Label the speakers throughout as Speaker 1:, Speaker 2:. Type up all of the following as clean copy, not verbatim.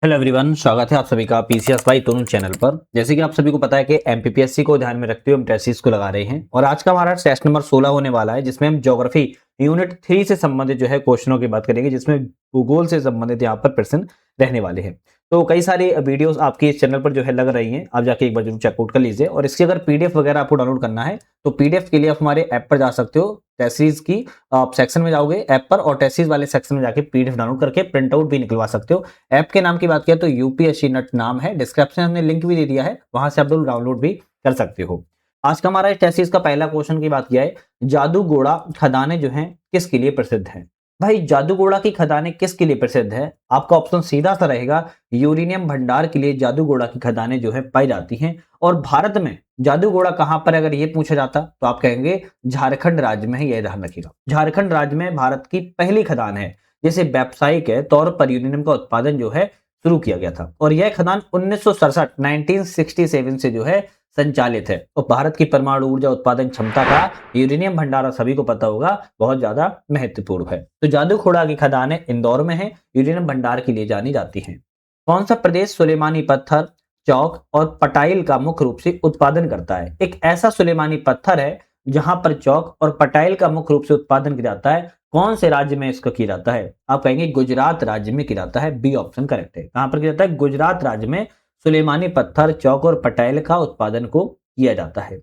Speaker 1: Hello everyone, स्वागत है आप सभी का पीसीएस बाई तोनू चैनल पर। जैसे कि आप सभी को पता है कि एमपीपीएससी को ध्यान में रखते हुए हम टेस्ट सीरीज को लगा रहे हैं और आज का हमारा टेस्ट नंबर 16 होने वाला है, जिसमें हम ज्योग्राफी यूनिट 3 से संबंधित जो है क्वेश्चनों की बात करेंगे, जिसमें भूगोल से संबंधित यहाँ पर प्रश्न रहने वाले हैं। तो कई सारी वीडियोस आपकी इस चैनल पर जो है लग रही हैं, आप जाके एक बार जरूर चेकआउट कर लीजिए। और इसकी अगर पीडीएफ वगैरह आपको डाउनलोड करना है तो पीडीएफ के लिए आप हमारे ऐप पर जा सकते हो। टेस्ट सीरीज की आप सेक्शन में जाओगे ऐप पर और टेस्ट सीरीज वाले सेक्शन में जाके पीडीएफ डाउनलोड करके प्रिंट आउट भी निकलवा सकते हो। ऐप के नाम की बात किया तो यूपीएससी नट नाम है, डिस्क्रिप्शन हमने लिंक भी दे दिया है, वहां से आप लोग डाउनलोड भी कर सकते हो। आज का हमारा इस टेस्ट सीरीज का पहला क्वेश्चन की बात किया है, जादूगोड़ा खदानें जो हैं किसके लिए प्रसिद्ध हैं। भाई जादूगोड़ा की खदानें किसके लिए प्रसिद्ध है? आपका ऑप्शन सीधा सा रहेगा, यूरेनियम भंडार के लिए जादूगोड़ा की खदानें जो है पाई जाती हैं। और भारत में जादूगोड़ा कहां पर, अगर ये पूछा जाता तो आप कहेंगे झारखंड राज्य में है। यह ध्यान रखिएगा, झारखंड राज्य में भारत की पहली खदान है जिसे व्यावसायिक तौर पर यूरेनियम का उत्पादन जो है शुरू किया गया था। और यह खदान 1967 से जो है संचालित है। और भारत की परमाणु ऊर्जा उत्पादन क्षमता का यूरेनियम भंडार सभी को पता होगा बहुत ज्यादा महत्वपूर्ण है। तो जादूगोड़ा की खदानें इंदौर में है, यूरेनियम भंडार के लिए जानी जाती हैं। कौन सा प्रदेश सुलेमानी पत्थर, चौक और पटाइल का मुख्य रूप से उत्पादन करता है? एक ऐसा सुलेमानी पत्थर है जहां पर चौक और पटाइल का मुख्य रूप से उत्पादन किया जाता है। कौन से राज्य में इसको किया जाता है? आप कहेंगे गुजरात राज्य में किया जाता है। बी ऑप्शन करेक्ट है। कहां पर किया जाता है? गुजरात राज्य में सुलेमानी पत्थर, चौक और पटाइल का उत्पादन को किया जाता है।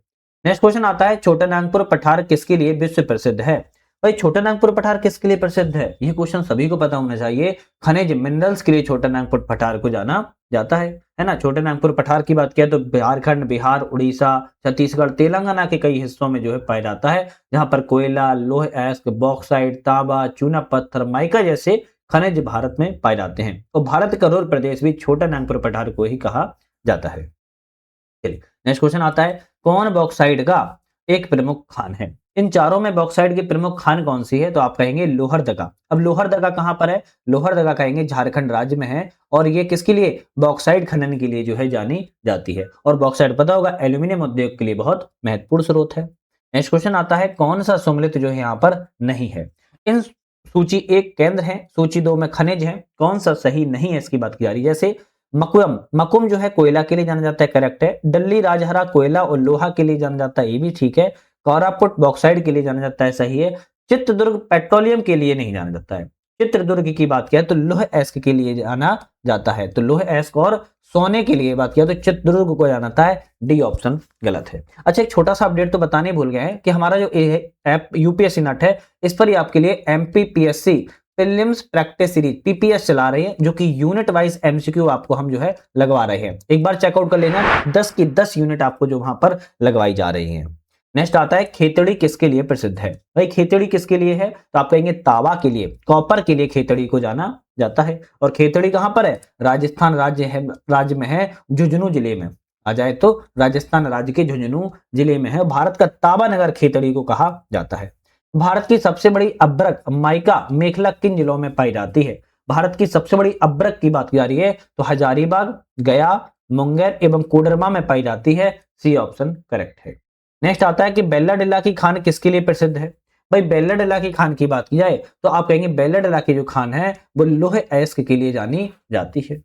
Speaker 1: नेक्स्ट क्वेश्चन आता है, छोटा नागपुर पठार किसके लिए विश्व प्रसिद्ध है? भाई छोटा नागपुर पठार किसके लिए प्रसिद्ध है? ये क्वेश्चन सभी को पता होना चाहिए। खनिज मिनरल्स के लिए छोटा नागपुर पठार को जाना जाता है ना। छोटे नागपुर पठार की बात किया तो झारखंड, बिहार, उड़ीसा, छत्तीसगढ़, तेलंगाना के कई हिस्सों में जो है पाया जाता है, जहां पर कोयला, लौह अयस्क, बॉक्साइट, तांबा, चूना पत्थर, माइका जैसे खनिज भारत में पाए जाते हैं। और भारत का रूर प्रदेश भी छोटा नागपुर पठार को ही कहा जाता है। चलिए नेक्स्ट क्वेश्चन आता है, कौन बॉक्साइट का एक प्रमुख खान है? इन चारों में बॉक्साइट की प्रमुख खान कौन सी है? तो आप कहेंगे लोहरदगा। अब लोहरदगा कहां पर है? लोहरदगा कहेंगे झारखंड राज्य में है। और ये किसके लिए? बॉक्साइट खनन के लिए जो है जानी जाती है। और बॉक्साइट पता होगा एल्यूमिनियम उद्योग के लिए बहुत महत्वपूर्ण स्रोत है। नेक्स्ट क्वेश्चन आता है, कौन सा सम्मिलित जो है यहाँ पर नहीं है? इन सूची 1 केंद्र है, सूची 2 में खनिज है, कौन सा सही नहीं है इसकी बात की जा रही है। जैसे मकुम, मकुम जो है कोयला के लिए जाना जाता है, करेक्ट है। डल्ली राजहरा कोयला और लोहा के लिए जाना जाता है, ये भी ठीक है। कोरापुट बॉक्साइड के लिए जाना जाता है, सही है। चित्रदुर्ग पेट्रोलियम के लिए नहीं जाना जाता है। चित्रदुर्ग की बात किया तो लौह अयस्क के लिए जाना जाता है। तो लौह अयस्क और सोने के लिए बात किया तो चित्रदुर्ग को जाना जाता है। डी ऑप्शन गलत है। अच्छा, एक छोटा सा अपडेट तो बताने भूल गए हैं कि हमारा जो ऐप यूपीएससी नट है, इस पर ही आपके लिए MPPSC prelims practice series PPS चला रहे हैं, जो कि यूनिट वाइज एमसीक्यू आपको हम जो है लगवा रहे हैं। एक बार चेकआउट कर लेना, 10 की 10 यूनिट आपको जो वहां पर लगवाई जा रही हैं। नेक्स्ट आता है, खेतड़ी किसके लिए प्रसिद्ध है? भाई खेतड़ी किसके लिए है? तो आप कहेंगे तांबा के लिए, कॉपर के लिए खेतड़ी को जाना जाता है। और खेतड़ी कहां पर है? राजस्थान राज्य में है, झुंझुनू जिले में। आ जाए तो राजस्थान राज्य के झुंझुनू जिले में है। भारत का तांबा नगर खेतड़ी को कहा जाता है। भारत की सबसे बड़ी अभ्रक माइका मेखला किन जिलों में पाई जाती है? भारत की सबसे बड़ी अभ्रक की बात की जा रही है तो हजारीबाग, गया, मुंगेर एवं कोडरमा में पाई जाती है। सी ऑप्शन करेक्ट है। नेक्स्ट आता है कि बेल्लाडेला की खान किसके लिए प्रसिद्ध है? भाई बेल्लाडेला की खान की बात की जाए तो आप कहेंगे बेल्लाडेला की जो खान है वो लोह अयस्क के लिए जानी जाती है।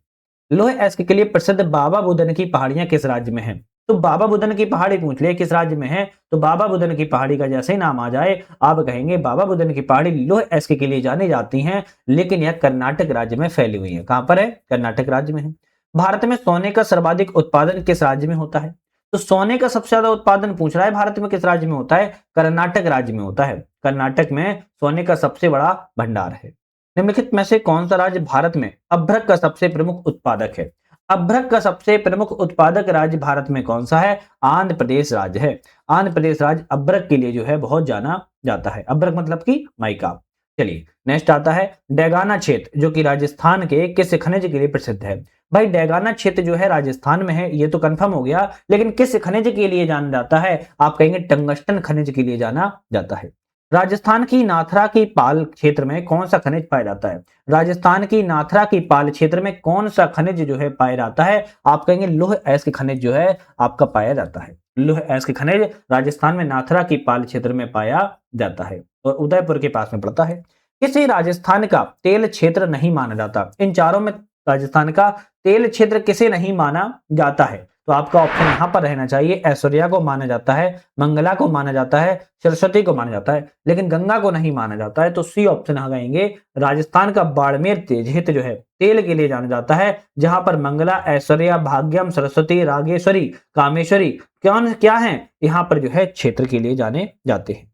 Speaker 1: लोह अयस्क के लिए प्रसिद्ध बाबा बुदन की पहाड़ियां किस राज्य में हैं? तो बाबा बुदन की पहाड़ी पूछ ले किस राज्य में है, तो बाबा बुदन की पहाड़ी का जैसे ही नाम आ जाए आप कहेंगे बाबा बुदन की पहाड़ी लोह अयस्क के लिए जानी जाती हैं, लेकिन यह कर्नाटक राज्य में फैली हुई है। कहां पर है? कर्नाटक राज्य में है। भारत में सोने का सर्वाधिक उत्पादन किस राज्य में होता है? तो सोने का सबसे ज्यादा उत्पादन पूछ रहा है भारत में किस राज्य में होता है? कर्नाटक राज्य में होता है। कर्नाटक में सोने का सबसे बड़ा भंडार है। निम्नलिखित में से कौन सा राज्य भारत में अभ्रक का सबसे प्रमुख उत्पादक है? अभ्रक का सबसे प्रमुख उत्पादक राज्य भारत में कौन सा है? आंध्र प्रदेश राज्य है। आंध्र प्रदेश राज्य अभ्रक के लिए जो है बहुत जाना जाता है। अभ्रक मतलब कि माइका। चलिए नेक्स्ट आता है, डेगाना क्षेत्र जो कि राजस्थान के किस खनिज के लिए प्रसिद्ध है? भाई डेगाना क्षेत्र जो है राजस्थान में है, ये तो कंफर्म हो गया, लेकिन किस खनिज के लिए जाना जाता है? आप कहेंगे टंगस्टन खनिज के लिए जाना जाता है। राजस्थान की नाथरा की पाल क्षेत्र में कौन सा खनिज पाया जाता है? राजस्थान की नाथरा की पाल क्षेत्र में कौन सा खनिज जो है पाया जाता है? आप कहेंगे लोह अयस्क खनिज जो है आपका पाया जाता है। लोह अयस्क खनिज राजस्थान में नाथरा की पाल क्षेत्र में पाया जाता है और उदयपुर के पास में पड़ता है। किसी राजस्थान का तेल क्षेत्र नहीं माना जाता। इन चारों में राजस्थान का तेल क्षेत्र किसे नहीं माना जाता है? तो आपका ऑप्शन यहां पर रहना चाहिए, ऐश्वर्या को माना जाता है, मंगला को माना जाता है, सरस्वती को माना जाता है, लेकिन गंगा को नहीं माना जाता है। तो सी ऑप्शन आ गएंगे। राजस्थान का बाड़मेर क्षेत्र जो है तेल के लिए जाना जाता है, जहां पर मंगला, ऐश्वर्या, भाग्यम, सरस्वती, रागेश्वरी, कामेश्वरी कौन क्या है यहाँ पर जो है क्षेत्र के लिए जाने जाते हैं।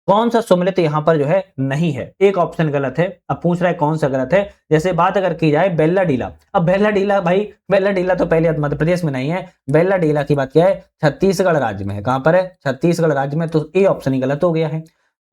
Speaker 1: कौन सा सुमेलित यहाँ पर जो है नहीं है? एक ऑप्शन गलत है। अब पूछ रहा है कौन सा गलत है। जैसे बात अगर की जाए बेल्लाडीला, अब बेल्लाडीला भाई, बेल्लाडीला तो पहले मध्य प्रदेश में नहीं है। बेल्लाडीला की बात क्या है? छत्तीसगढ़ राज्य में है। कहां पर है? छत्तीसगढ़ राज्य में। तो ए ऑप्शन ही गलत हो गया है।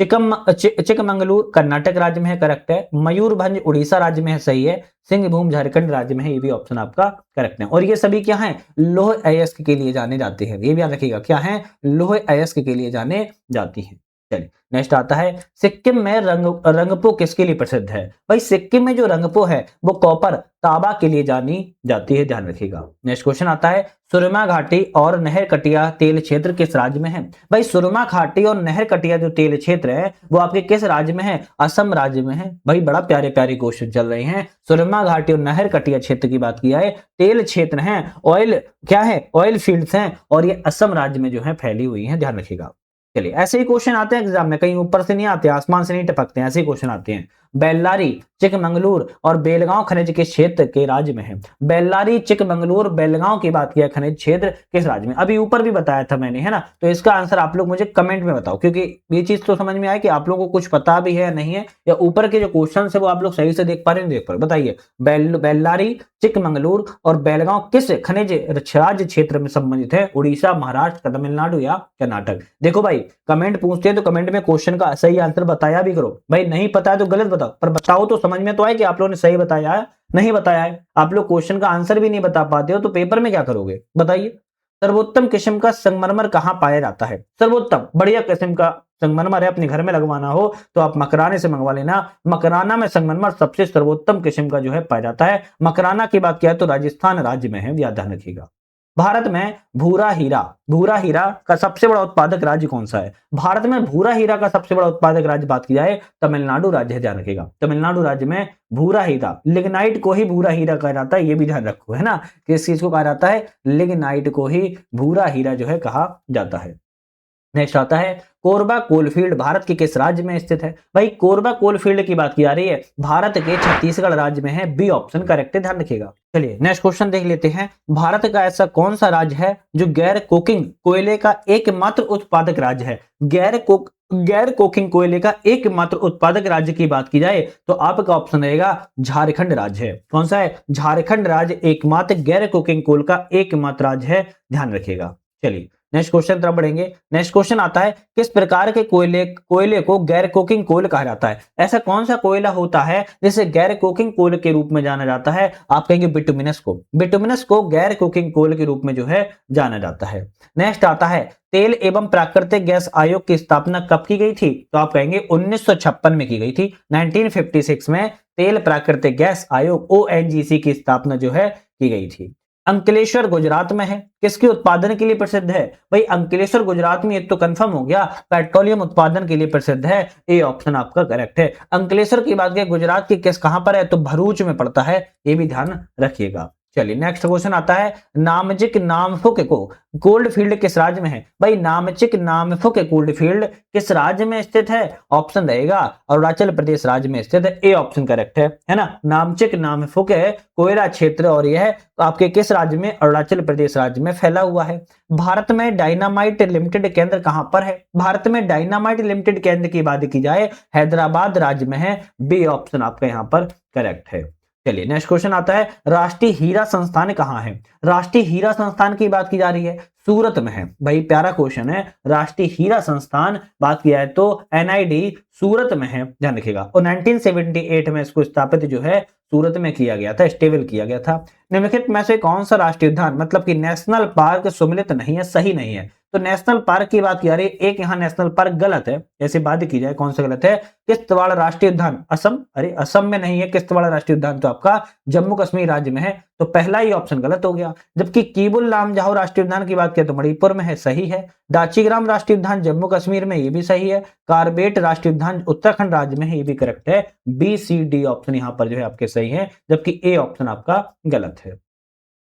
Speaker 1: चिकमंगलूर कर्नाटक राज्य में है, करेक्ट है। मयूरभंज उड़ीसा राज्य में है, सही है। सिंहभूम झारखंड राज्य में है, ये भी ऑप्शन आपका करेक्ट है। और ये सभी क्या है? लौह अयस्क के लिए जाने जाते हैं। ये भी याद रखिएगा, क्या है? लौह अयस्क के लिए जाने जाती है। चलिए नेक्स्ट आता है, सिक्किम में रंगपो किसके लिए प्रसिद्ध है? भाई सिक्किम में जो रंगपो है वो कॉपर तांबा के लिए जानी जाती है, ध्यान रखिएगा। नेक्स्ट क्वेश्चन आता है, सुरमा घाटी और नहर कटिया तेल क्षेत्र किस राज्य में है? भाई सुरमा घाटी और नहर कटिया जो तेल क्षेत्र है वो आपके किस राज्य में है? असम राज्य में है। भाई बड़ा प्यारे प्यारे क्वेश्चन चल रहे हैं। सुरमा घाटी और नहर कटिया क्षेत्र की बात किया है, तेल क्षेत्र है, ऑयल क्या है? ऑयल फील्ड्स हैं, और ये असम राज्य में जो है फैली हुई है, ध्यान रखिएगा। चलिए ऐसे ही क्वेश्चन आते हैं एग्जाम में, कहीं ऊपर से नहीं आते, आसमान से नहीं टपकते हैं, ऐसे ही क्वेश्चन आते हैं। बेल्लारी, चिकमंगलूर और बेलगांव खनिज के क्षेत्र के राज्य में है? बेल्लारी, चिकमंगलूर, बेलगांव की बात किया, खनिज क्षेत्र किस राज्य में? अभी ऊपर भी बताया था मैंने, है ना। तो इसका आंसर आप लोग मुझे कमेंट में बताओ, क्योंकि ये चीज तो समझ में आए कि आप लोगों को कुछ पता भी है या नहीं है, या ऊपर के जो क्वेश्चन है वो आप लोग सही से देख पा रहे हैं, देख पा रहे? बताइए, बेल्लारी, चिकमंगलूर और बेलगांव किस खनिज राज्य क्षेत्र में संबंधित है? उड़ीसा, महाराष्ट्र, तमिलनाडु या कर्नाटक? देखो भाई, कमेंट पूछते हैं तो कमेंट में क्वेश्चन का सही आंसर बताया भी करो। भाई नहीं पता है तो गलत बताओ, पर बताओ तो समझ में तो आए कि आप लोगों ने सही बताया है, नहीं बताया है। आप लोग क्वेश्चन का आंसर भी नहीं बता पाते हो तो पेपर में क्या करोगे? बताइए। सर्वोत्तम किस्म का संगमरमर कहाँ पाया जाता है? सर्वोत्तम बढ़िया किस्म का संगमरमर है, अपने घर में लगवाना हो तो आप मकराने से मंगवा लेना। मकराना में संगमरमर सबसे सर्वोत्तम किस्म का जो है पाया जाता है। मकराना की बात किया तो राजस्थान राज्य में है, याद ध्यान रखिएगा। भारत में भूरा हीरा का सबसे बड़ा उत्पादक राज्य कौन सा है? भारत में भूरा हीरा का सबसे बड़ा उत्पादक राज्य बात की जाए, तमिलनाडु राज्य है, ध्यान रखिएगा। तमिलनाडु राज्य में भूरा हीरा, लिग्नाइट को ही भूरा हीरा कहा जाता है, ये भी ध्यान रखो, है ना। किस चीज को कहा जाता है? लिग्नाइट को ही भूरा हीरा जो है कहा जाता है। नेक्स्ट आता है, कोरबा कोलफील्ड भारत के किस राज्य में स्थित है? भाई कोरबा कोलफील्ड की बात की जा रही है, भारत के छत्तीसगढ़ राज्य में है, बी ऑप्शन करेक्ट है, ध्यान रखिएगा। चलिए नेक्स्ट क्वेश्चन देख लेते हैं। भारत का ऐसा कौन सा राज्य है जो गैर कोकिंग कोयले का एकमात्र उत्पादक राज्य है? गैर कोकिंग कोयले का एकमात्र उत्पादक राज्य की बात की जाए तो आपका ऑप्शन रहेगा झारखंड राज्य है। कौन सा है? झारखंड राज्य एकमात्र गैर कोकिंग कोल का एकमात्र राज्य है, ध्यान रखिएगा। चलिए नेक्स्ट क्वेश्चन तरफ बढ़ेंगे। नेक्स्ट क्वेश्चन आता है, किस प्रकार के कोयले को गैर कोकिंग कोयल कहा जाता है? ऐसा कौन सा कोयला होता है जिसे गैर कोकिंग कोयल के रूप में जाना जाता है? आप कहेंगे बिटुमिनस को गैर कोकिंग कोयल के रूप में जो है जाना जाता है। नेक्स्ट आता है, तेल एवं प्राकृतिक गैस आयोग की स्थापना कब की गई थी? तो आप कहेंगे 1956 में की गई थी। 1956 में तेल प्राकृतिक गैस आयोग ONGC की स्थापना जो है की गई थी। अंकलेश्वर गुजरात में है, किसके उत्पादन के लिए प्रसिद्ध है? भाई अंकलेश्वर गुजरात में, ये तो कंफर्म हो गया, पेट्रोलियम उत्पादन के लिए प्रसिद्ध है, ए ऑप्शन आपका करेक्ट है। अंकलेश्वर की बात करें गुजरात की, किस कहां पर है? तो भरूच में पड़ता है, ये भी ध्यान रखिएगा। चलिए नेक्स्ट क्वेश्चन आता है, नामचिक नामफुक को गोल्ड फील्ड किस राज्य में है? भाई नामचिक नामफुक गोल्ड फील्ड किस राज्य में स्थित है? ऑप्शन रहेगा अरुणाचल प्रदेश राज्य में स्थित है, ए ऑप्शन करेक्ट है ना। नामचिक नामफुक कोयला क्षेत्र, और यह आपके किस राज्य में? अरुणाचल प्रदेश राज्य में फैला हुआ है। भारत में डायनामाइट लिमिटेड केंद्र कहां पर है? भारत में डायनामाइट लिमिटेड केंद्र की बात की जाए हैदराबाद राज्य में है, बी ऑप्शन आपका यहां पर करेक्ट है। चलिए नेक्स्ट क्वेश्चन आता है, राष्ट्रीय हीरा संस्थान कहां है? राष्ट्रीय हीरा संस्थान की बात की जा रही है, सूरत में है। भाई प्यारा क्वेश्चन है, राष्ट्रीय हीरा संस्थान बात किया है तो NID सूरत में है, ध्यान रखिएगा। और 1978 में इसको स्थापित जो है सूरत में किया गया था, स्टेबल किया गया था। निम्नलिखित में से कौन सा राष्ट्रीय उद्यान मतलब कि नेशनल पार्क सुमेलित नहीं है, सही नहीं है? तो नेशनल पार्क की बात की जा रही है, एक यहाँ नेशनल पार्क गलत है, ऐसे बात की जाए कौन सा गलत है, किश्तवाड़ राष्ट्रीय उद्यान असम, अरे असम में नहीं है किश्तवाड़ राष्ट्रीय उद्यान, तो आपका जम्मू कश्मीर राज्य में है, तो पहला ही ऑप्शन गलत हो गया। जबकि कीबुल लामजाओ राष्ट्रीय उद्यान की बात करें तो मणिपुर में है, सही है। दाचीग्राम राष्ट्रीय उद्यान जम्मू कश्मीर में, ये भी सही है। कार्बेट राष्ट्रीय उद्यान उत्तराखंड राज्य में है, ये भी करेक्ट है। बी सी डी ऑप्शन यहाँ पर जो है आपके सही है, जबकि ए ऑप्शन आपका गलत है।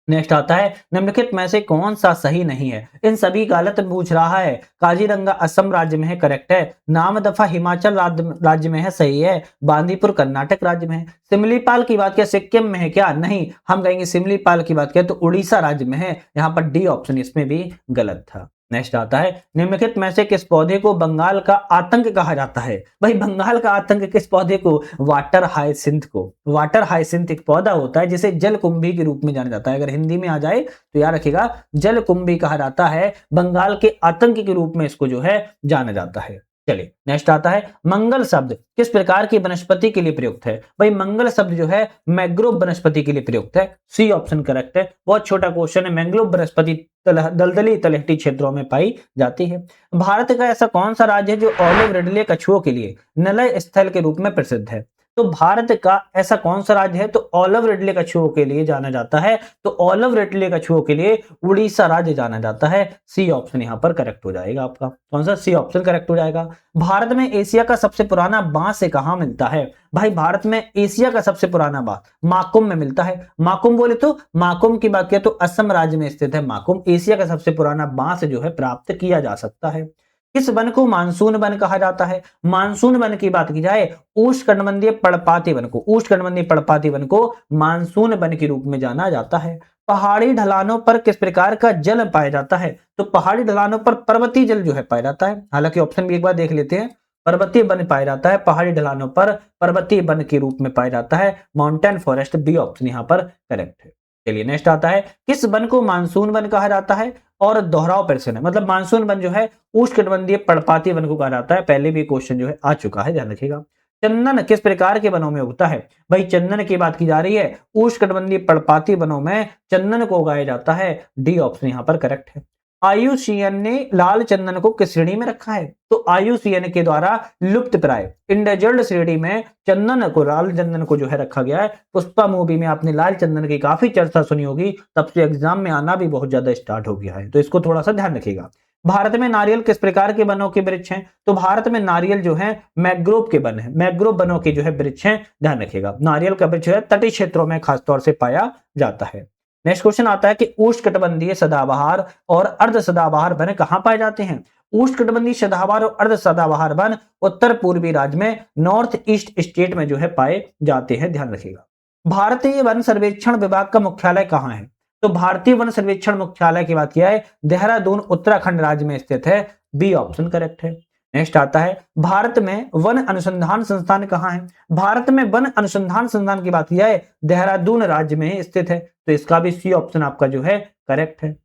Speaker 1: नेक्स्ट आता है, निम्नलिखित में से कौन सा सही नहीं है, इन सभी गलत पूछ रहा है। काजीरंगा असम राज्य में है, करेक्ट है। नामदफा हिमाचल राज्य में है, सही है। बांदीपुर कर्नाटक राज्य में है। सिमलीपाल की बात किया सिक्किम में है क्या, नहीं, हम कहेंगे सिमलीपाल की बात करें तो उड़ीसा राज्य में है, यहाँ पर डी ऑप्शन इसमें भी गलत था। नेक्स्ट आता है, निम्नलिखित में से किस पौधे को बंगाल का आतंक कहा जाता है। भाई बंगाल का आतंक किस पौधे को, वाटर हायसिंथ को। वाटर हायसिंथ एक पौधा होता है जिसे जलकुंभी के रूप में जाना जाता है, अगर हिंदी में आ जाए तो याद रखिएगा जलकुंभी कहा जाता है। बंगाल के आतंक के रूप में इसको जो है जाना जाता है। चलिए नेक्स्ट आता है, मंगल शब्द किस प्रकार की वनस्पति के लिए प्रयुक्त है। भाई मंगल शब्द जो है मैंग्रोव वनस्पति के लिए प्रयुक्त है, सी ऑप्शन करेक्ट है। बहुत छोटा क्वेश्चन है, मैंग्रोव वनस्पति दलदली तलहटी क्षेत्रों में पाई जाती है। भारत का ऐसा कौन सा राज्य है जो ऑलिव रिडले कछुओं के लिए निलय स्थल के रूप में प्रसिद्ध है। तो भारत का ऐसा कौन सा राज्य है तो ऑलिव रिडले कछुओं के लिए जाना जाता है, तो ऑलिव रिडले कछुओं के लिए उड़ीसा राज्य जाना जाता है। सी ऑप्शन यहां पर करेक्ट हो जाएगा आपका, कौन सा, सी ऑप्शन करेक्ट हो जाएगा। भारत में एशिया का सबसे पुराना बांस से कहां मिलता है। भाई भारत में एशिया का सबसे पुराना बांस माकुम में मिलता है। माकुम बोले तो माकुम की बात किया तो असम राज्य में स्थित है माकुम। एशिया का सबसे पुराना बांस जो है प्राप्त किया जा सकता है। किस वन को मानसून वन कहा जाता है। मानसून वन की बात की जाए उष्णकटिबंधीय पर्णपाती वन को, उष्णकटिबंधीय पर्णपाती वन को मानसून वन के रूप में जाना जाता है। पहाड़ी ढलानों पर किस प्रकार का जल पाया जाता है। तो पहाड़ी ढलानों पर पर्वतीय जल जो है पाया जाता है। हालांकि ऑप्शन भी एक बार देख लेते हैं, पर्वतीय वन पाया जाता है, पहाड़ी ढलानों पर पर्वतीय वन के रूप में पाया जाता है। माउंटेन फॉरेस्ट, बी ऑप्शन यहाँ पर करेक्ट है। चलिए नेक्स्ट आता है, किस वन को मानसून वन कहा जाता है। और दोहराव प्रश्न है, मतलब मानसून वन जो है उष्णकटिबंधीय पर्णपाती वन को कहा जाता है। पहले भी क्वेश्चन जो है आ चुका है, ध्यान रखिएगा। चंदन किस प्रकार के वनों में उगता है। भाई चंदन की बात की जा रही है, उष्णकटिबंधीय पर्णपाती वनों में चंदन को उगाया जाता है। डी ऑप्शन यहाँ पर करेक्ट है। आईयूसीएन ने लाल चंदन को किस श्रेणी में रखा है। तो आईयूसीएन के द्वारा लुप्त प्राय इंडेंजर्ड श्रेणी में चंदन को, लाल चंदन को जो है रखा गया है। पुष्पा मूवी में आपने लाल चंदन की काफी चर्चा सुनी होगी, तब से एग्जाम में आना भी बहुत ज्यादा स्टार्ट हो गया है, तो इसको थोड़ा सा ध्यान रखिएगा। भारत में नारियल किस प्रकार के वनों के वृक्ष हैं। तो भारत में नारियल जो है मैंग्रोव के वन है, मैंग्रोव वनों के जो है वृक्ष हैं, ध्यान रखिएगा। नारियल का वृक्ष जो है तटीय क्षेत्रों में खासतौर से पाया जाता है। नेक्स्ट क्वेश्चन आता है कि उष्णकटिबंधीय सदाबहार और अर्ध सदाबहार वन कहां पाए जाते हैं। उष्णकटिबंधीय सदाबहार और अर्ध सदाबहार वन उत्तर पूर्वी राज्य में नॉर्थ ईस्ट स्टेट में जो है पाए जाते हैं, ध्यान रखिएगा। भारतीय वन सर्वेक्षण विभाग का मुख्यालय कहां है। तो भारतीय वन सर्वेक्षण मुख्यालय की बात किया है देहरादून उत्तराखंड राज्य में स्थित है। बी ऑप्शन करेक्ट है। नेक्स्ट आता है, भारत में वन अनुसंधान संस्थान कहां है। भारत में वन अनुसंधान संस्थान की बात की जाए देहरादून राज्य में स्थित है, तो इसका भी सी ऑप्शन आपका जो है करेक्ट है।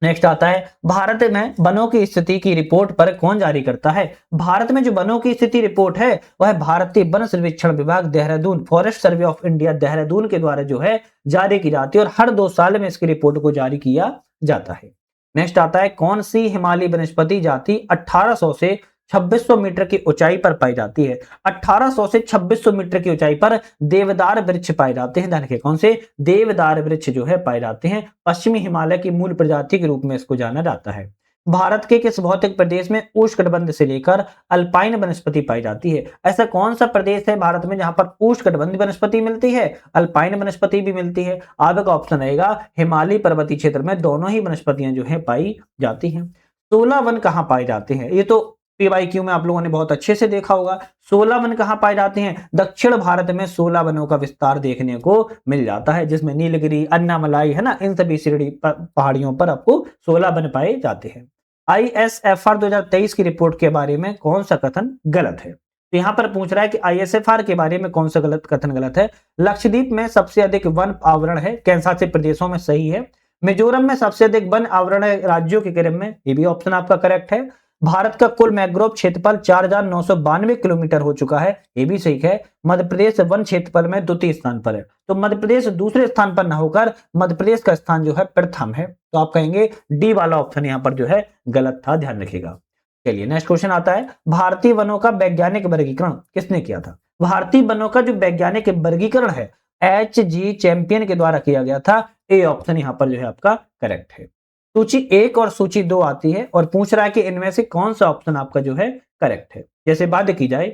Speaker 1: नेक्स्ट आता है, भारत में वनों की स्थिति की रिपोर्ट पर कौन जारी करता है। भारत में जो वनों की स्थिति रिपोर्ट है वह भारतीय वन सर्वेक्षण विभाग Dehradun, forest survey of India Dehradun के द्वारा जो है जारी की जाती है, और हर 2 साल में इसकी रिपोर्ट को जारी किया जाता है। नेक्स्ट आता है, कौन सी हिमालयी वनस्पति जाति 1800 से 2600 मीटर की ऊंचाई पर पाई जाती है। 1800 से 2600 मीटर की ऊंचाई पर देवदार वृक्ष पाए जाते हैं, ध्यान रखिए कौन से, देवदार वृक्ष जो है पाए जाते हैं। पश्चिमी हिमालय की मूल प्रजाति के रूप में इसको जाना जाता है। भारत के किस भौतिक प्रदेश में उष्णकटिबंध से लेकर अल्पाइन वनस्पति पाई जाती है। ऐसा कौन सा प्रदेश है भारत में जहां पर उष्णकटिबंध वनस्पति मिलती है, अल्पाइन वनस्पति भी मिलती है। आपका ऑप्शन रहेगा हिमालय पर्वतीय क्षेत्र में दोनों ही वनस्पतियां जो है पाई जाती हैं। 16 वन कहां पाए जाते हैं, ये तो पीवाईक्यू में आप लोगों ने बहुत अच्छे से देखा होगा। 16 वन कहां पाए जाते हैं, दक्षिण भारत में 16 वनों का विस्तार देखने को मिल जाता है, जिसमें नीलगिरी, अन्नामलाई है ना, इन सभी श्रेणी पहाड़ियों पर आपको 16 वन पाए जाते हैं। ISFR 2023 की रिपोर्ट के बारे में कौन सा कथन गलत है। तो यहां पर पूछ रहा है कि ISFR के बारे में कौन सा कथन गलत है। लक्षद्वीप में सबसे अधिक वन आवरण है, केंद्रशासित प्रदेशों में सही है। मिजोरम में सबसे अधिक वन आवरण है राज्यों के क्रम में, ये भी ऑप्शन आपका करेक्ट है। भारत का कुल मैंग्रोव क्षेत्रफल 4,992 किलोमीटर हो चुका है, ये भी सही है। मध्य प्रदेश वन क्षेत्रफल में द्वितीय स्थान पर है, तो मध्य प्रदेश दूसरे स्थान पर न होकर मध्य प्रदेश का स्थान जो है प्रथम है, तो आप कहेंगे डी वाला ऑप्शन यहाँ पर जो है गलत था, ध्यान रखिएगा। चलिए नेक्स्ट क्वेश्चन आता है, भारतीय वनों का वैज्ञानिक वर्गीकरण किसने किया था? भारतीय वनों का जो वैज्ञानिक वर्गीकरण है H.G. चैंपियन के द्वारा किया गया था, ए ऑप्शन यहाँ पर जो है आपका करेक्ट है। सूची 1 और सूची 2 आती है और पूछ रहा है कि इनमें से कौन सा ऑप्शन आपका जो है करेक्ट है। जैसे बात की जाए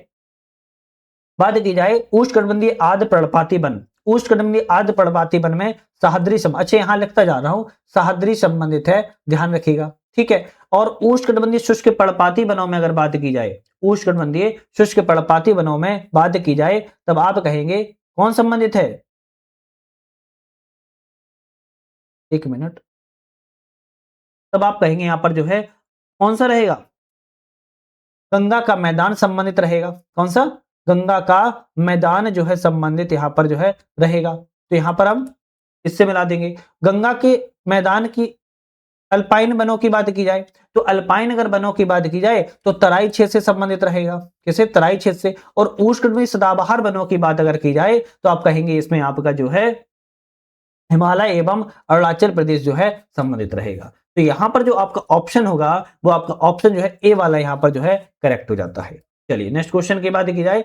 Speaker 1: उष्णकटिबंधीय आर्द्र पर्णपाती वन, उष्णकटिबंधीय आर्द्र पर्णपाती वन में सह्याद्री अच्छा यहां लिखता जा रहा हूं, सह्याद्री संबंधित है, ध्यान रखिएगा, ठीक है। और उष्णकटिबंधीय शुष्क पर्णपाती वनों में अगर बात की जाए, उष्णकटिबंधीय शुष्क पर्णपाती वनों में बात की जाए, तब आप कहेंगे कौन संबंधित है? एक मिनट, तब आप कहेंगे यहां पर जो है कौन सा रहेगा? गंगा का मैदान संबंधित रहेगा। कौन सा? गंगा का मैदान जो है संबंधित यहां पर जो है रहेगा, तो यहां पर हम इससे मिला देंगे। गंगा के मैदान की अल्पाइन वनों की बात की जाए, तो अल्पाइन अगर वनों की बात की जाए तो तराई क्षेत्र से संबंधित रहेगा, किसे? तराई क्षेत्र से। और उष्णकटिबंधीय सदाबहार वनों की बात अगर की जाए तो आप कहेंगे इसमें आपका जो है हिमालय एवं अरुणाचल प्रदेश जो है संबंधित रहेगा। तो यहां पर जो आपका ऑप्शन होगा वो आपका ऑप्शन जो है ए वाला यहां पर जो है करेक्ट हो जाता है। चलिए नेक्स्ट क्वेश्चन की बात की जाए,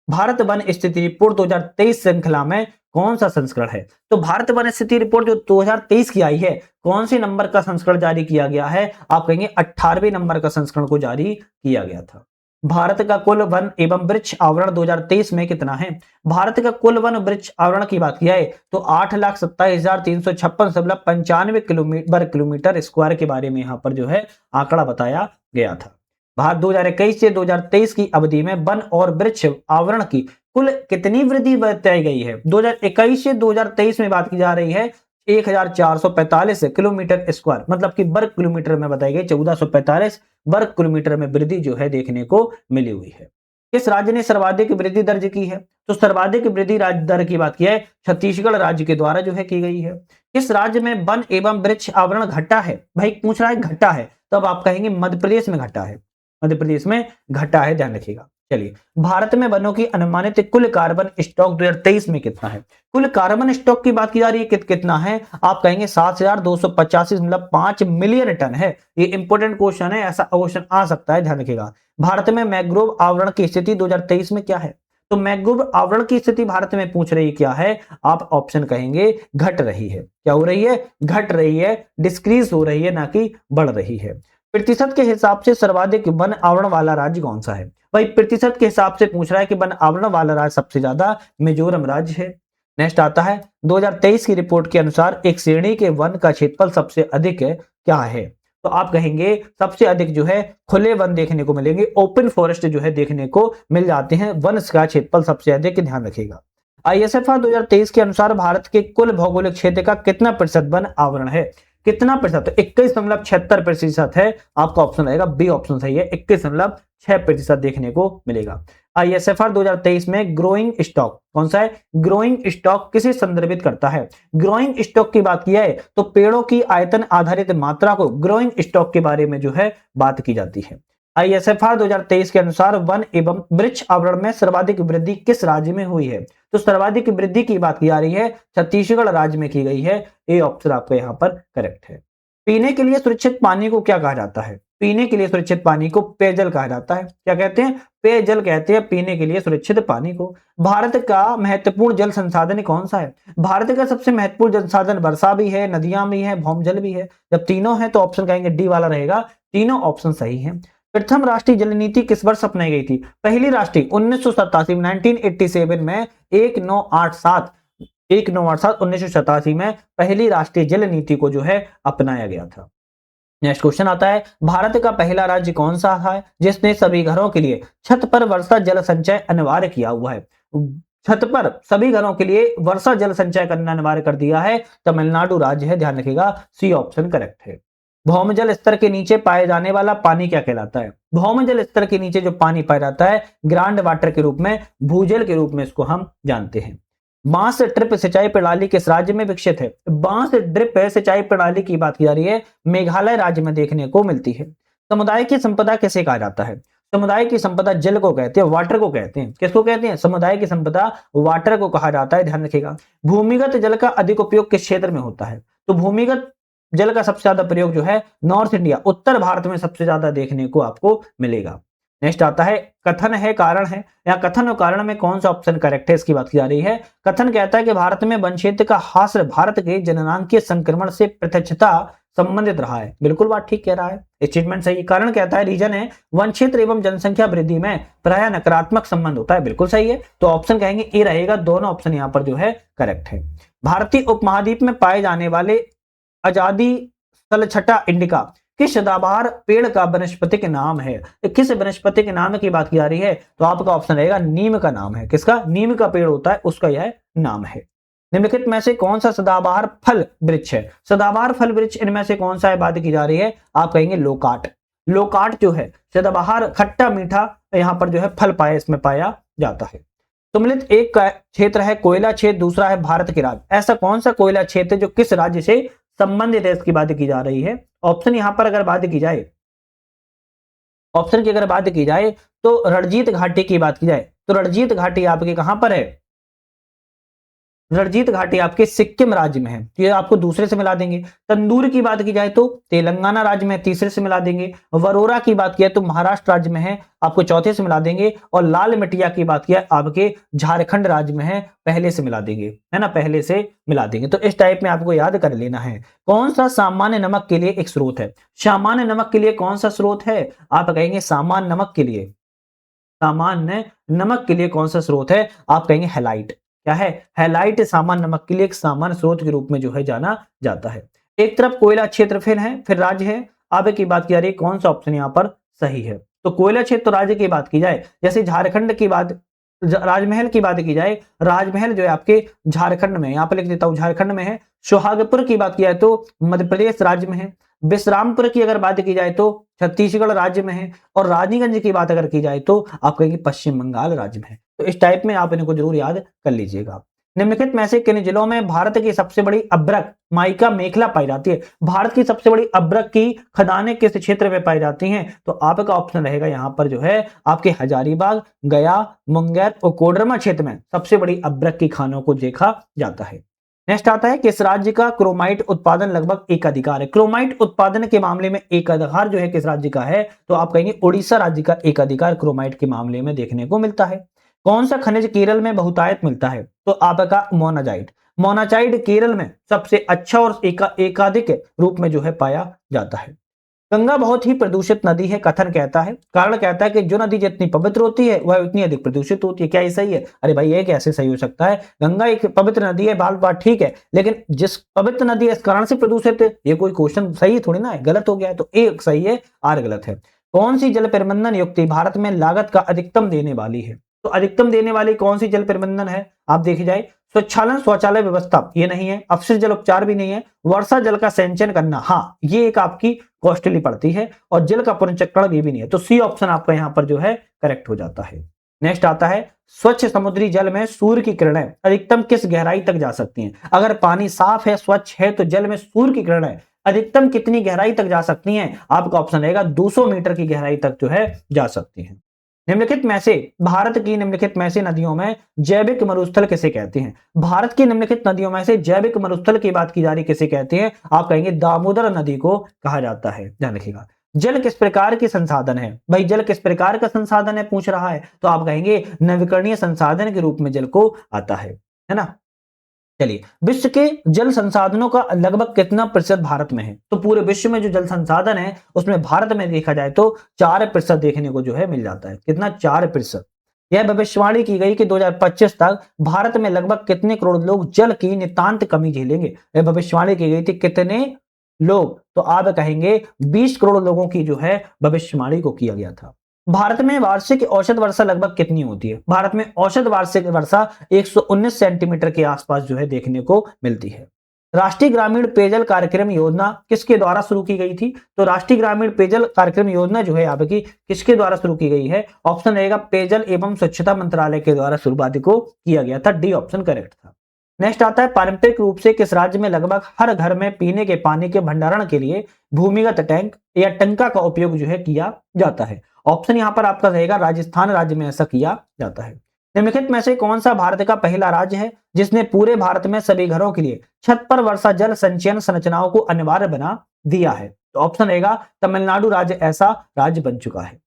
Speaker 1: भारत वन स्थिति रिपोर्ट 2023 श्रृंखला में कौन सा संस्करण है? तो भारत वन स्थिति रिपोर्ट जो 2023 की आई है, कौन सी नंबर का संस्करण जारी किया गया है? आप कहेंगे 18वें नंबर का संस्करण को जारी किया गया था। भारत का कुल वन एवं वृक्ष आवरण 2023 में कितना है? भारत का कुल वन वृक्ष आवरण की बात की जाए तो 8,27,356.95 वर्ग किलोमीटर स्क्वायर के बारे में यहाँ पर जो है आंकड़ा बताया गया था। भारत 2021 से 2023 की अवधि में वन और वृक्ष आवरण की कुल कितनी वृद्धि बताई गई है? 2021 से 2023 में बात की जा रही है 1,445 किलोमीटर स्क्वायर, मतलब कि वर्ग किलोमीटर में बताई गई 1445 वर्ग किलोमीटर में वृद्धि जो है देखने को मिली हुई है। किस राज्य ने सर्वाधिक वृद्धि दर्ज की है? तो सर्वाधिक वृद्धि दर की बात की है छत्तीसगढ़ राज्य के द्वारा जो है की गई है। किस राज्य में वन एवं वृक्ष आवरण घटा है? भाई पूछ रहा है घटा है, तब आप कहेंगे मध्य प्रदेश में घटा है, मध्य प्रदेश में घटा है, ध्यान रखिएगा। चलिए, भारत में वनों की अनुमानित कुल कार्बन स्टॉक 2023 में कितना है? कुल कार्बन स्टॉक की बात की जा रही है कितना है? आप कहेंगे 7,285.5 मिलियन टन है। ये इंपॉर्टेंट क्वेश्चन है, ऐसा क्वेश्चन आ सकता है, ध्यान रखिएगा। भारत में मैंग्रोव आवरण की स्थिति 2023 में क्या है? तो मैंग्रोव आवरण की स्थिति भारत में पूछ रही क्या है? आप ऑप्शन कहेंगे घट रही है। क्या हो रही है? घट रही है, डिस्क्रीज हो रही है, ना कि बढ़ रही है। प्रतिशत के हिसाब से सर्वाधिक वन आवरण वाला राज्य कौन सा है? भाई प्रतिशत के हिसाब से पूछ रहा है कि वन आवरण वाला राज्य सबसे ज्यादा मिजोरम राज्य है। नेक्स्ट आता है 2023 की रिपोर्ट के अनुसार एक श्रेणी के वन का क्षेत्रफल सबसे अधिक है, क्या है? तो आप कहेंगे सबसे अधिक जो है खुले वन देखने को मिलेंगे, ओपन फॉरेस्ट जो है देखने को मिल जाते हैं, वन का क्षेत्रफल सबसे अधिक, ध्यान रखिएगा। ISFR 2023 के अनुसार भारत के कुल भौगोलिक क्षेत्र का कितना प्रतिशत वन आवरण है? कितना प्रतिशत? तो 21.76% है, आपका ऑप्शन रहेगा बी ऑप्शन सही है, 21.6% देखने को मिलेगा। ISFR 2023 में ग्रोइंग स्टॉक कौन सा है? ग्रोइंग स्टॉक किसे संदर्भित करता है? ग्रोइंग स्टॉक की बात की जाए तो पेड़ों की आयतन आधारित मात्रा को ग्रोइंग स्टॉक के बारे में जो है बात की जाती है। ISFR 2023 के अनुसार वन एवं वृक्ष आवरण में सर्वाधिक वृद्धि किस राज्य में हुई है? तो सर्वाधिक वृद्धि की बात की जा रही है छत्तीसगढ़ राज्य में की गई है, ए ऑप्शन आपका यहाँ पर करेक्ट है। पीने के लिए सुरक्षित पानी को क्या कहा जाता है? पीने के लिए सुरक्षित पानी को पेयजल कहा जाता है। क्या कहते हैं? पेयजल कहते हैं पीने के लिए सुरक्षित पानी को। भारत का महत्वपूर्ण जल संसाधन कौन सा है? भारत का सबसे महत्वपूर्ण जल संसाधन वर्षा भी है, नदियां भी है, भौमजल भी है। जब तीनों है तो ऑप्शन कहेंगे डी वाला रहेगा, तीनों ऑप्शन सही है। प्रथम राष्ट्रीय जल नीति किस वर्ष अपनाई गई थी? पहली राष्ट्रीय 1987 में 1987 में पहली राष्ट्रीय जल नीति को जो है अपनाया गया था। नेक्स्ट क्वेश्चन आता है, भारत का पहला राज्य कौन सा है जिसने सभी घरों के लिए छत पर वर्षा जल संचय अनिवार्य किया हुआ है? छत पर सभी घरों के लिए वर्षा जल संचय करना अनिवार्य कर दिया है, तमिलनाडु राज्य है, ध्यान रखिएगा, सी ऑप्शन करेक्ट है। भौमजल स्तर के नीचे पाए जाने वाला पानी क्या कहलाता है? भौमजल स्तर के नीचे जो पानी पाया जाता है ग्राउंड वाटर के रूप में, भूजल के रूप में इसको हम जानते हैं। बांस ड्रिप सिंचाई प्रणाली किस राज्य में विकसित है? बांस ड्रिप सिंचाई प्रणाली की बात की जा रही है, मेघालय राज्य में देखने को मिलती है। समुदाय की संपदा किसे कहा जाता है? समुदाय की संपदा जल को कहते हैं, वाटर को कहते हैं। किसको कहते हैं? समुदाय की संपदा वाटर को कहा जाता है, ध्यान रखिएगा। भूमिगत जल का अधिक उपयोग किस क्षेत्र में होता है? तो भूमिगत जल का सबसे ज्यादा प्रयोग जो है नॉर्थ इंडिया, उत्तर भारत में सबसे ज्यादा देखने को आपको मिलेगा। नेक्स्ट आता है कथन है कारण है, या कथन और कारण में कौन सा ऑप्शन करेक्ट है, इसकी बात की जा रही है। कथन कहता है कि भारत में वन क्षेत्र का हास्य भारत के जननांकीय संक्रमण से प्रत्यक्षता संबंधित रहा है, बिल्कुल बात ठीक कह रहा है, स्टेटमेंट सही। कारण कहता है रीजन है वन क्षेत्र एवं जनसंख्या वृद्धि में प्राय नकारात्मक संबंध होता है, बिल्कुल सही है। तो ऑप्शन कहेंगे ए रहेगा, दोनों ऑप्शन यहाँ पर जो है करेक्ट है। भारतीय उपमहाद्वीप में पाए जाने वाले आजादी सलछटा इंडिका किस सदाबहार पेड़ का वनस्पतिक नाम है? किस वनस्पति के नाम की बात की जा रही है? तो आपका ऑप्शन रहेगा नीम का नाम है। किसका? नीम का पेड़ होता है, उसका यह नाम है। निम्नलिखित में से कौन सा सदाबहार फल वृक्ष है? सदाबहार फल वृक्ष इनमें से कौन सा है बात की जा रही है? आप कहेंगे लोकाट। लोकाट जो है सदाबहार खट्टा मीठा यहाँ पर जो है फल पाया, इसमें पाया जाता है। सम्मिलित एक का क्षेत्र है कोयला क्षेत्र, दूसरा है भारत के राज्य। ऐसा कौन सा कोयला क्षेत्र जो किस राज्य से संबंधित है, इसकी बात की जा रही है। ऑप्शन यहां पर अगर बात की जाए, ऑप्शन की अगर बात की जाए तो रणजीत घाटी की बात की जाए तो रणजीत घाटी आपके कहां पर है? रणजीत घाटी आपके सिक्किम राज्य में है, ये आपको दूसरे से मिला देंगे। तंदूर की बात की जाए तो तेलंगाना राज्य में, तीसरे से मिला देंगे। वरोरा की बात किया तो महाराष्ट्र राज्य में है, आपको चौथे से मिला देंगे। और लाल मिटिया की बात किया आपके झारखंड राज्य में है, पहले से मिला देंगे, है ना, पहले से मिला देंगे। तो इस टाइप में आपको याद कर लेना है। कौन सा सामान्य नमक के लिए एक स्रोत है? सामान्य नमक के लिए कौन सा स्रोत है? आप कहेंगे सामान्य नमक के लिए, सामान्य नमक के लिए कौन सा स्रोत है? आप कहेंगे हैलाइट। क्या है? हैलाइट सामान्य नमक के लिए एक सामान्य स्रोत के रूप में जो है जाना जाता है। एक तरफ कोयला क्षेत्र फिर राज्य है। आगे की बात की जा रही है कौन सा ऑप्शन यहाँ पर सही है? तो कोयला क्षेत्र तो राज्य की बात की जाए, जैसे झारखंड की बात, राजमहल की बात की जाए, राजमहल जो है आपके झारखंड में, यहाँ पर लिख देता हूं झारखंड में है। सुहागपुर की बात की जाए तो मध्य प्रदेश राज्य में है। विश्रामपुर की अगर बात की जाए तो छत्तीसगढ़ राज्य में है। और रानीगंज की बात अगर की जाए तो आप कहेंगे पश्चिम बंगाल राज्य में है। तो इस टाइप में आप इनको जरूर याद कर लीजिएगा। निम्नलिखित में से किन जिलों में भारत की सबसे बड़ी अभ्रक माइका मेखला पाई जाती है? भारत की सबसे बड़ी अभ्रक की खदानें किस क्षेत्र में पाई जाती हैं? तो आपका ऑप्शन रहेगा यहाँ पर जो है आपके हजारीबाग, गया, मुंगेर और कोडरमा क्षेत्र में सबसे बड़ी अभ्रक की खानों को देखा जाता है। नेक्स्ट आता है किस राज्य का क्रोमाइट उत्पादन लगभग एकाधिकार है? क्रोमाइट उत्पादन के मामले में एकाधिकार जो है किस राज्य का है? तो आप कहेंगे उड़ीसा राज्य का एकाधिकार क्रोमाइट के मामले में देखने को मिलता है। कौन सा खनिज केरल में बहुतायत मिलता है? तो आपका मोनाजाइट। मोनाजाइट केरल में सबसे अच्छा और एकाधिक रूप में जो है पाया जाता है। गंगा बहुत ही प्रदूषित नदी है, कथन कहता है। कारण कहता है कि जो नदी जितनी पवित्र होती है वह उतनी अधिक प्रदूषित होती है। क्या ये सही है? अरे भाई ये कैसे सही हो सकता है? गंगा एक पवित्र नदी है, बात ठीक है, लेकिन जिस पवित्र नदी है इस कारण से प्रदूषित है, ये कोई क्वेश्चन सही थोड़ी ना है, गलत हो गया है। तो एक सही है, आर गलत है। कौन सी जल प्रबंधन युक्ति भारत में लागत का अधिकतम देने वाली है? तो अधिकतम देने वाली कौन सी जल प्रबंधन है? आप देखी जाए स्वच्छालन शौचालय व्यवस्था ये नहीं है, अपशिष्ट जल उपचार भी नहीं है, वर्षा जल का संचयन करना, हाँ ये एक आपकी कॉस्टली पड़ती है, और जल का पुनर्चक्रण भी नहीं है। तो सी ऑप्शन आपका यहाँ पर जो है करेक्ट हो जाता है। नेक्स्ट आता है स्वच्छ समुद्री जल में सूर्य की किरणें अधिकतम किस गहराई तक जा सकती हैं? अगर पानी साफ है, स्वच्छ है, तो जल में सूर्य की किरणें अधिकतम कितनी गहराई तक जा सकती हैं? आपका ऑप्शन रहेगा 200 मीटर की गहराई तक जो है जा सकती हैं। निम्नलिखित में से भारत की निम्नलिखित में से नदियों में जैविक मरुस्थल किसे कहते हैं? भारत की निम्नलिखित नदियों में से जैविक मरुस्थल की बात की जा रही किसे कहते हैं? आप कहेंगे दामोदर नदी को कहा जाता है, ध्यान रखिएगा। जल किस प्रकार की संसाधन है? भाई जल किस प्रकार का संसाधन है पूछ रहा है, तो आप कहेंगे नवीकरणीय संसाधन के रूप में जल को आता है ना। चलिए, विश्व के जल संसाधनों का लगभग कितना प्रतिशत भारत में है? तो पूरे विश्व में जो जल संसाधन है उसमें भारत में देखा जाए तो 4% देखने को जो है मिल जाता है। कितना? 4%। यह भविष्यवाणी की गई कि 2025 तक भारत में लगभग कितने करोड़ लोग जल की नितांत कमी झेलेंगे? यह भविष्यवाणी की गई थी कितने लोग? तो आप कहेंगे 20 करोड़ लोगों की जो है भविष्यवाणी को किया गया था। भारत में वार्षिक औसत वर्षा लगभग कितनी होती है? भारत में औसत वार्षिक वर्षा 119 सेंटीमीटर के आसपास जो है देखने को मिलती है। राष्ट्रीय ग्रामीण पेयजल कार्यक्रम योजना किसके द्वारा शुरू की गई थी? तो राष्ट्रीय ग्रामीण पेयजल कार्यक्रम योजना जो है आपकी किसके द्वारा शुरू की गई है? ऑप्शन रहेगा पेयजल एवं स्वच्छता मंत्रालय के द्वारा शुरुआत को किया गया था, डी ऑप्शन करेक्ट था। नेक्स्ट आता है पारंपरिक रूप से किस राज्य में लगभग हर घर में पीने के पानी के भंडारण के लिए भूमिगत टैंक या टंका का उपयोग जो है किया जाता है। ऑप्शन यहाँ पर आपका रहेगा राजस्थान राज्य में ऐसा किया जाता है। निम्नलिखित में से कौन सा भारत का पहला राज्य है जिसने पूरे भारत में सभी घरों के लिए छत पर वर्षा जल संचयन संरचनाओं को अनिवार्य बना दिया है? तो ऑप्शन रहेगा तमिलनाडु राज्य ऐसा राज्य बन चुका है।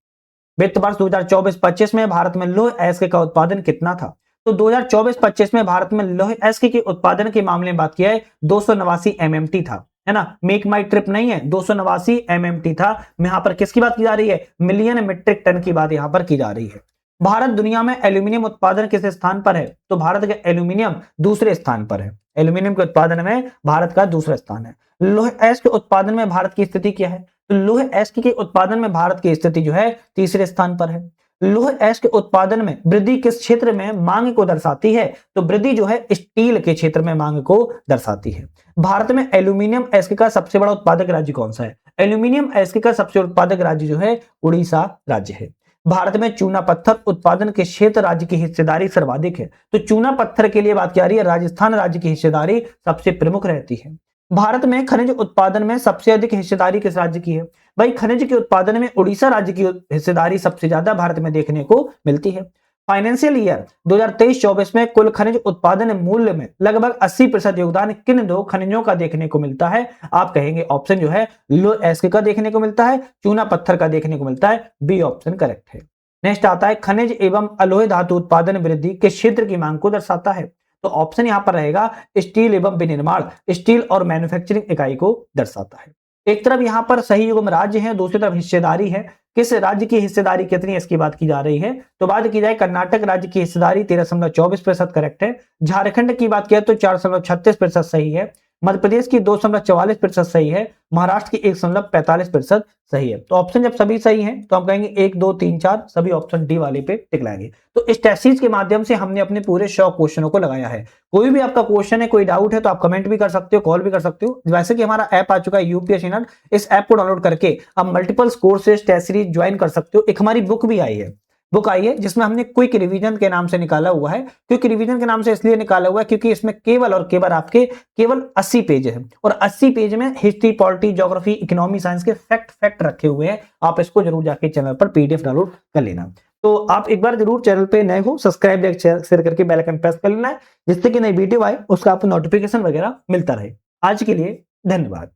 Speaker 1: वित्त वर्ष 2024-25 में भारत में लौह अयस्क का उत्पादन कितना था? तो 2024-25 में भारत में लौह अयस्क के उत्पादन के मामले में बात किया है 289 एमएमटी था, है ना। मेक माई ट्रिप नहीं है, 289 एमएमटी था। यहाँ पर किसकी बात की जा रही है? मिलियन मीट्रिक टन की बात यहाँ पर की जा रही है। भारत दुनिया में एल्यूमिनियम उत्पादन किस स्थान पर है? तो भारत का एल्यूमिनियम दूसरे स्थान पर है। एल्यूमिनियम के उत्पादन में भारत का दूसरा स्थान है। लौह अयस्क के उत्पादन में भारत की स्थिति क्या है? तो लौह अयस्क के उत्पादन में भारत की स्थिति जो है तीसरे स्थान पर है। लौह अयस्क के उत्पादन में वृद्धि किस क्षेत्र में मांग को दर्शाती है? तो वृद्धि जो है स्टील के क्षेत्र में मांग को दर्शाती है। भारत में एल्यूमिनियम अयस्क का सबसे बड़ा उत्पादक राज्य कौन सा है? एल्यूमिनियम अयस्क का सबसे उत्पादक राज्य जो है उड़ीसा राज्य है। भारत में चूना पत्थर उत्पादन के क्षेत्र राज्य की हिस्सेदारी सर्वाधिक है। तो चूना पत्थर के लिए बात की जा रही है, राजस्थान राज्य की हिस्सेदारी सबसे प्रमुख रहती है। भारत में खनिज उत्पादन में सबसे अधिक हिस्सेदारी किस राज्य की है? भाई खनिज के उत्पादन में उड़ीसा राज्य की हिस्सेदारी सबसे ज्यादा भारत में देखने को मिलती है। फाइनेंशियल ईयर 2023-24 में कुल खनिज उत्पादन मूल्य में लगभग 80% योगदान किन दो खनिजों का देखने को मिलता है? आप कहेंगे ऑप्शन जो है लौह अयस्क का देखने को मिलता है, चूना पत्थर का देखने को मिलता है। बी ऑप्शन करेक्ट है। नेक्स्ट आता है खनिज एवं अलोह धातु उत्पादन वृद्धि किस क्षेत्र की मांग को दर्शाता है? तो ऑप्शन यहां पर रहेगा स्टील एवं विनिर्माण, स्टील और मैन्युफैक्चरिंग इकाई को दर्शाता है। एक तरफ यहां पर सही एवं राज्य है, दूसरी तरफ हिस्सेदारी है। किस राज्य की हिस्सेदारी कितनी है इसकी बात की जा रही है? तो बात की जाए कर्नाटक राज्य की हिस्सेदारी 13.24% करेक्ट है। झारखंड की बात किया तो 4.36% सही है। मध्य प्रदेश की 2.44% सही है। महाराष्ट्र की 1.45% सही है। तो ऑप्शन जब सभी सही हैं तो हम कहेंगे 1 2 3 4 सभी ऑप्शन डी वाले पे टिक लाएंगे। तो इस टेस्ट के माध्यम से हमने अपने पूरे 100 क्वेश्चनों को लगाया है। कोई भी आपका क्वेश्चन है, कोई डाउट है तो आप कमेंट भी कर सकते हो, कॉल भी कर सकते हो। वैसे कि हमारा ऐप आ चुका है यूपीएससी नट, इस ऐप को डाउनलोड करके आप multiple courses test series join कर सकते हो। एक हमारी बुक भी आई है जिसमें हमने क्विक रिवीजन के नाम से निकाला हुआ है। क्विक रिवीजन के नाम से इसलिए निकाला हुआ है क्योंकि इसमें केवल और केवल आपके केवल 80 पेज है और 80 पेज में history, polity, geography, economy, science के फैक्ट रखे हुए हैं। आप इसको जरूर जाके चैनल पर पीडीएफ डाउनलोड कर लेना। तो आप एक बार जरूर चैनल पे नए हो, सब्सक्राइब शेयर करके बेल आइकन प्रेस कर लेना है, जिससे कि नई वीडियो आए उसका आपको नोटिफिकेशन वगैरह मिलता रहे। आज के लिए धन्यवाद।